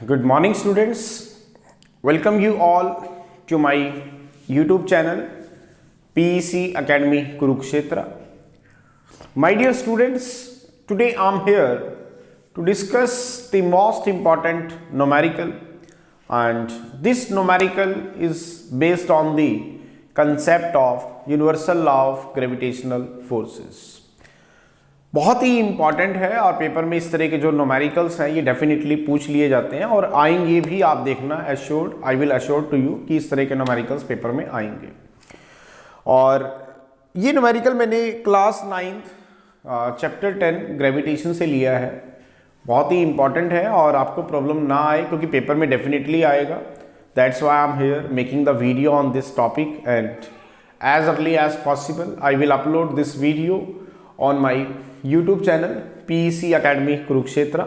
Good morning, students. Welcome you all to my YouTube channel PEC Academy Kurukshetra. My dear students, today I am here to discuss the most important numerical, and this numerical is based on the concept of universal law of gravitational forces. बहुत ही important है और paper में इस तरह के जो numericals हैं ये डेफिनेटली पूछ लिए जाते हैं और आएंगे भी, आप देखना। Assured, I will assure to you कि इस तरह के नोमेरिकल्स पेपर में आएंगे। और ये नोमेरिकल मैंने क्लास 9 चैप्टर 10 ग्रेविटेशन से लिया है। बहुत ही इंपॉर्टेंट है और आपको प्रॉब्लम ना आए क्योंकि पेपर में डेफिनेटली आएगा। That's why I am here making the video on this topic, and as early as possible I will upload this video on my YouTube channel PEC Academy Kurukshetra.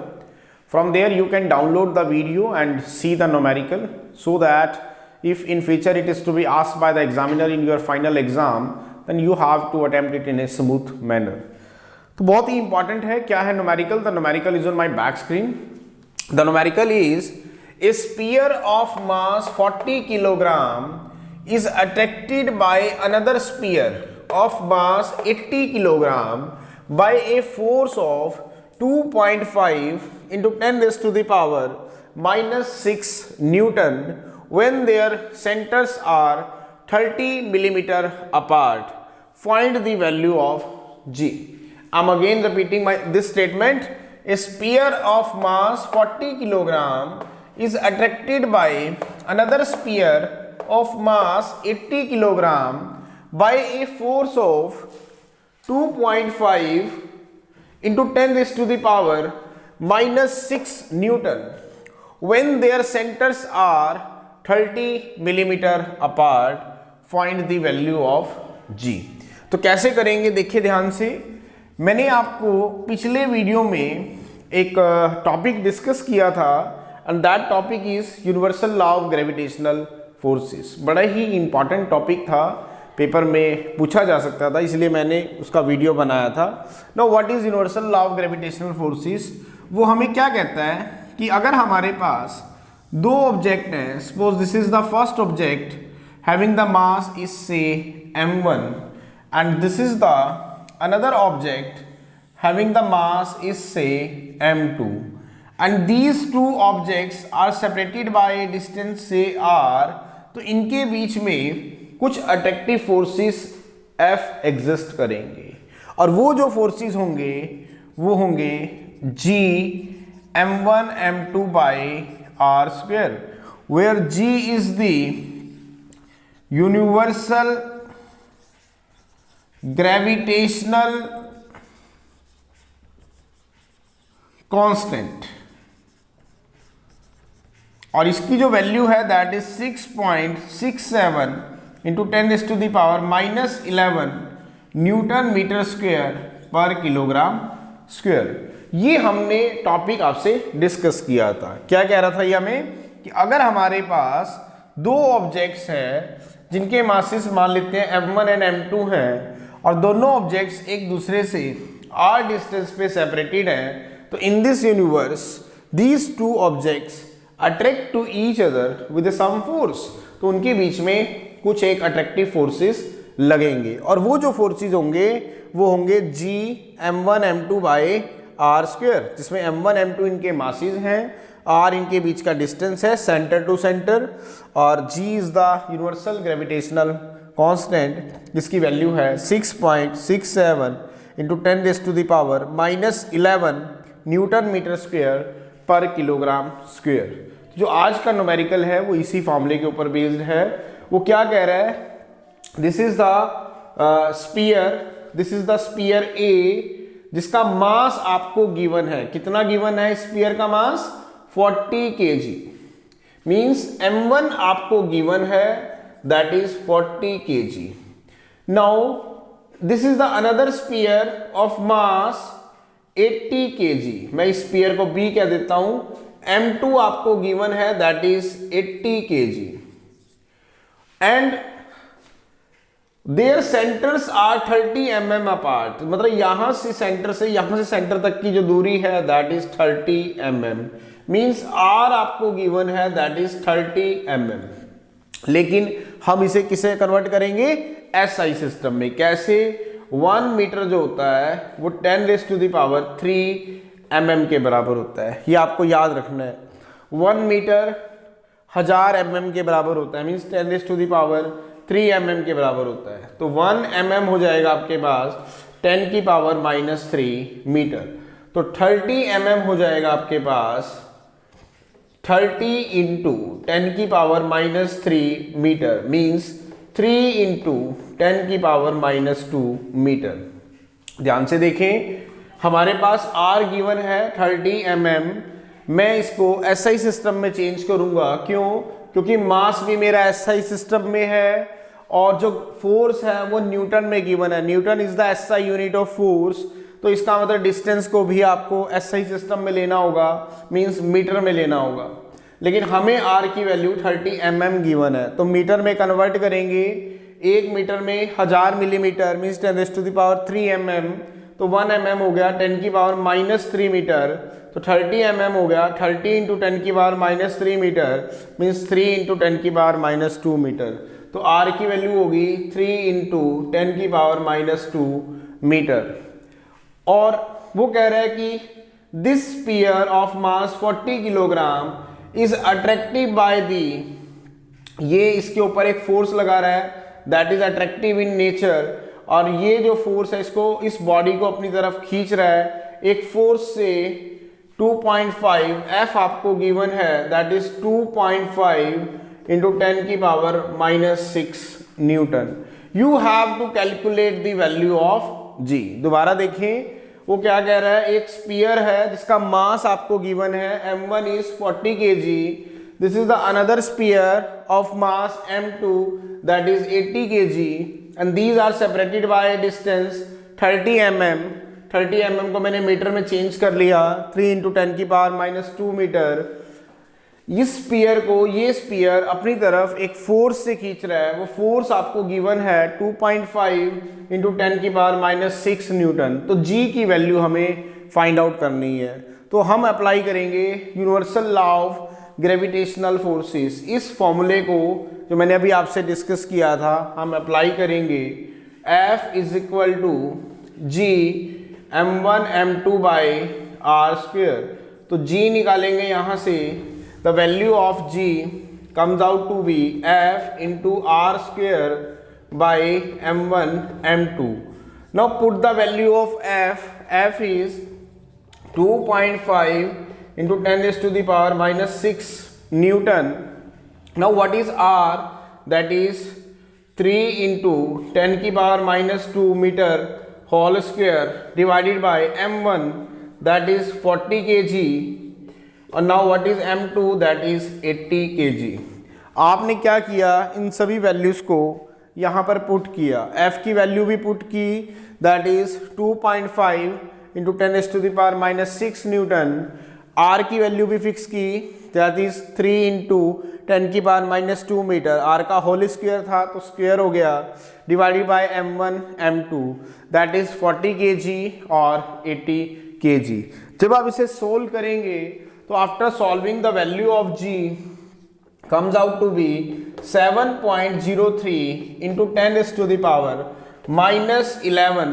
From there you can download the video and see the numerical, so that if in future it is to be asked by the examiner in your final exam, then you have to attempt it in a smooth manner. तो बहुत ही important है। क्या है numerical? The numerical is on my back screen. The numerical is a sphere of mass 40 kilogram is attracted by another sphere of mass 80 kilogram by a force of 2.5 into 10 raised to the power minus 6 Newton when their centers are 30 millimeter apart. Find the value of G. I'm again repeating this statement. A sphere of mass 40 kilogram is attracted by another sphere of mass 80 kilogram by a force of 2.5 into 10 raised to the power minus 6 Newton when their centers are 30 millimeter apart. Find the value of G. तो कैसे करेंगे देखिए ध्यान से। मैंने आपको पिछले video में एक टॉपिक डिस्कस किया था, and that topic is universal law of gravitational forces. बड़ा ही इंपॉर्टेंट टॉपिक था, पेपर में पूछा जा सकता था, इसलिए मैंने उसका वीडियो बनाया था। Now what is universal law of gravitational forces? वो हमें क्या कहता है कि अगर हमारे पास दो ऑब्जेक्ट हैं, suppose this is the first object having the mass is say m1 and this is the another object having the mass is say m2 and these two objects are separated by distance say r, तो इनके बीच में कुछ attractive forces F exist करेंगे, और वो जो forces होंगे वो होंगे G m1 m2 by r square, where G is the universal gravitational constant, और इसकी जो वैल्यू है that is 6.67 into 10 raise to the power minus 11 newton metre square per kilogram square. ये हमने टॉपिक आपसे डिस्कस किया था। क्या कह रहा था ये हमें कि अगर हमारे पास दो ऑब्जेक्ट्स हैं जिनके मासेस मान लेते हैं m1 एंड m2 हैं, और दोनों ऑब्जेक्ट्स एक दूसरे से r डिस्टेंस पे सेपरेटेड हैं, तो in this universe these two objects attract to each other with some force, तो उनके बीच में कुछ एक अट्रैक्टिव फोर्सेस लगेंगे, और वो जो फोर्सेस होंगे वो होंगे G m1 m2 by r square, जिसमें m1 m2 इनके मासेस हैं, r इनके बीच का डिस्टेंस है सेंटर टू सेंटर, और G is the universal gravitational constant जिसकी वैल्यू है 6.67 into 10 raise to the power minus 11 newton metre square per kilogram square. जो आज का न्यूमेरिकल है वो इसी फॉर्मूले के ऊपर बेस्ड है। वो क्या कह रहा है? This is the sphere A जिसका मास आपको गिवन है। कितना गिवन है स्पीयर का मास? 40 kg। मींस m1 आपको गिवन है that is 40 kg। Now this is the another sphere of mass 80 kg। मैं इस स्पीयर को B कह देता हूं। m2 आपको गिवन है that is 80 kg, and their centres are 30 mm apart, मतलब यहां से सेंटर तक की जो दूरी है that is 30 mm, means R आपको गिवन है दैट इज 30 mm। लेकिन हम इसे किसे कन्वर्ट करेंगे, एसआई सिस्टम में। कैसे, 1 मीटर जो होता है वो 10⁻³ mm के बराबर होता है, ये आपको याद रखना है। 1 मीटर 1000 mm के बराबर होता है, मीन्स 10⁻³ mm के बराबर होता है। तो 1 mm हो जाएगा आपके पास 10⁻³ मीटर। तो 30 mm हो जाएगा आपके पास 30 into 10⁻³ metre, means 3 into 10⁻² metre. ध्यान से देखें, हमारे पास R गिवन है 30 mm, मैं इसको SI सिस्टम में चेंज करूंगा। क्यों? क्योंकि मास भी मेरा SI सिस्टम में है और जो फोर्स है वो न्यूटन में गिवन है। Newton is the SI unit of force, तो इसका मतलब डिस्टेंस को भी आपको SI सिस्टम में लेना होगा, मींस मीटर में लेना होगा। लेकिन हमें R की वैल्यू 30 mm गिवन है, तो मीटर में कन्वर्ट करेंगे। 1 मीटर में 1000 मिलीमीटर मीन्स 10⁻³ mm, तो 1 mm हो गया 10⁻³ मीटर। तो 30 mm हो गया 30 into 10⁻³ metre, means 3 into 10⁻² metre. तो R की वैल्यू होगी 3 इंटू 10⁻² मीटर। और वो कह रहा है कि this sphere of mass 40 kilogram is attractive by the, ये इसके ऊपर एक फोर्स लगा रहा है that is attractive in nature, और ये जो फोर्स है इसको, इस बॉडी को अपनी तरफ खींच रहा है एक फोर्स से 2.5, F आपको गिवन है that is 2.5 into 10⁻⁻6 newton. You have to calculate the value of G। दोबारा देखें, वो क्या कह रहा है, एक स्पीयर है जिसका मास आपको गिवन है m1 is 40 kg, this is the another sphere of mass m2 that is 80 kg, and these are separated by distance 30 mm। 30 mm को मैंने मीटर में चेंज कर लिया, 3 इंटू 10⁻² मीटर। इस स्पीयर को ये स्पीयर अपनी तरफ एक फोर्स से खींच रहा है, वो फोर्स आपको गिवन है 2.5 इंटू 10⁻⁻6 न्यूटन। तो G की वैल्यू हमें फाइंड आउट करनी है, तो हम अप्लाई करेंगे universal law of gravitational forces. इस फॉर्मूले को जो मैंने अभी आपसे डिस्कस किया था हम अप्लाई करेंगे। F is equal to G m1 m2 by r square. तो G निकालेंगे यहाँ से, the value of G comes out to be F into R square by m1 m2. Now put the value of F. F is 2.5 into 10⁻⁻6 Newton. Now what is R? That is 3 into 10⁻² meter whole square divided by m1 that is 40 kg. और now what is m2 that is 80 kg। आपने क्या किया, इन सभी values को यहाँ पर put किया। f की वैल्यू भी पुट की that is 2.5 into 10⁻⁻6 newton. r की वैल्यू भी फिक्स की that is 3 into 10⁻² metre. r का होल स्क्वायर था तो स्क्वायर हो गया, divided by m1 m2 that is 40 kg और 80 kg। जब आप इसे सोल्व करेंगे तो after solving the value of G comes out to be 7.03 into 10⁻⁻11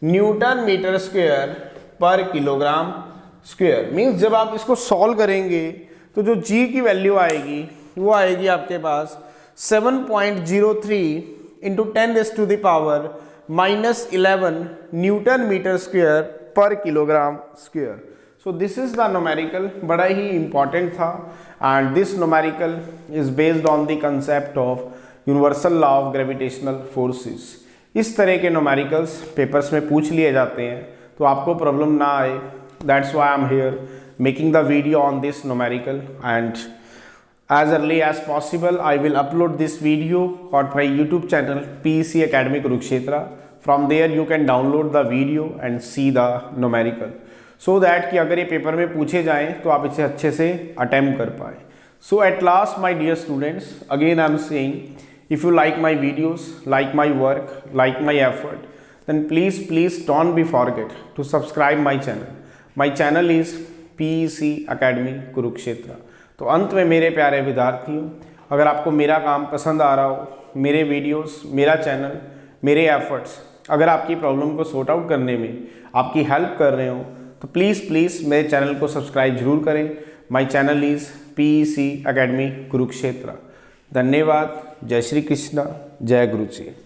newton metre square per kilogram square. Means जब आप इसको सॉल्व करेंगे तो जो G की वैल्यू आएगी वो आएगी आपके पास 7.03 into 10⁻⁻11 newton metre square per kilogram square. So this is the numerical, बड़ा ही इंपॉर्टेंट था, and this numerical is based on the concept of universal law of gravitational forces. इस तरह के न्यूमेरिकल्स पेपर्स में पूछ लिए जाते हैं, तो आपको प्रॉब्लम ना आए, that's why I am here making the video on this numerical, and as early as possible I will upload this video on my YouTube channel PEC Academy Kurukshetra. From there you can download the video and see the numerical so that कि अगर ये paper में पूछे जाएं तो आप इसे अच्छे से अटेम्प्ट कर पाए। So at last my dear students, again I am saying If you like my videos, like my work, like my effort, then please don't be forget to subscribe my channel. My channel is PEC Academy Kurukshetra. तो अंत में मेरे प्यारे विद्यार्थियों, अगर आपको मेरा काम पसंद आ रहा हो, मेरे वीडियोस, मेरा चैनल, मेरे एफर्ट्स अगर आपकी प्रॉब्लम को सॉर्ट आउट करने में आपकी हेल्प कर रहे हो, तो प्लीज़ मेरे चैनल को सब्सक्राइब जरूर करें। My channel is PEC Academy Kurukshetra. धन्यवाद। जय श्री कृष्ण, जय गुरु जी।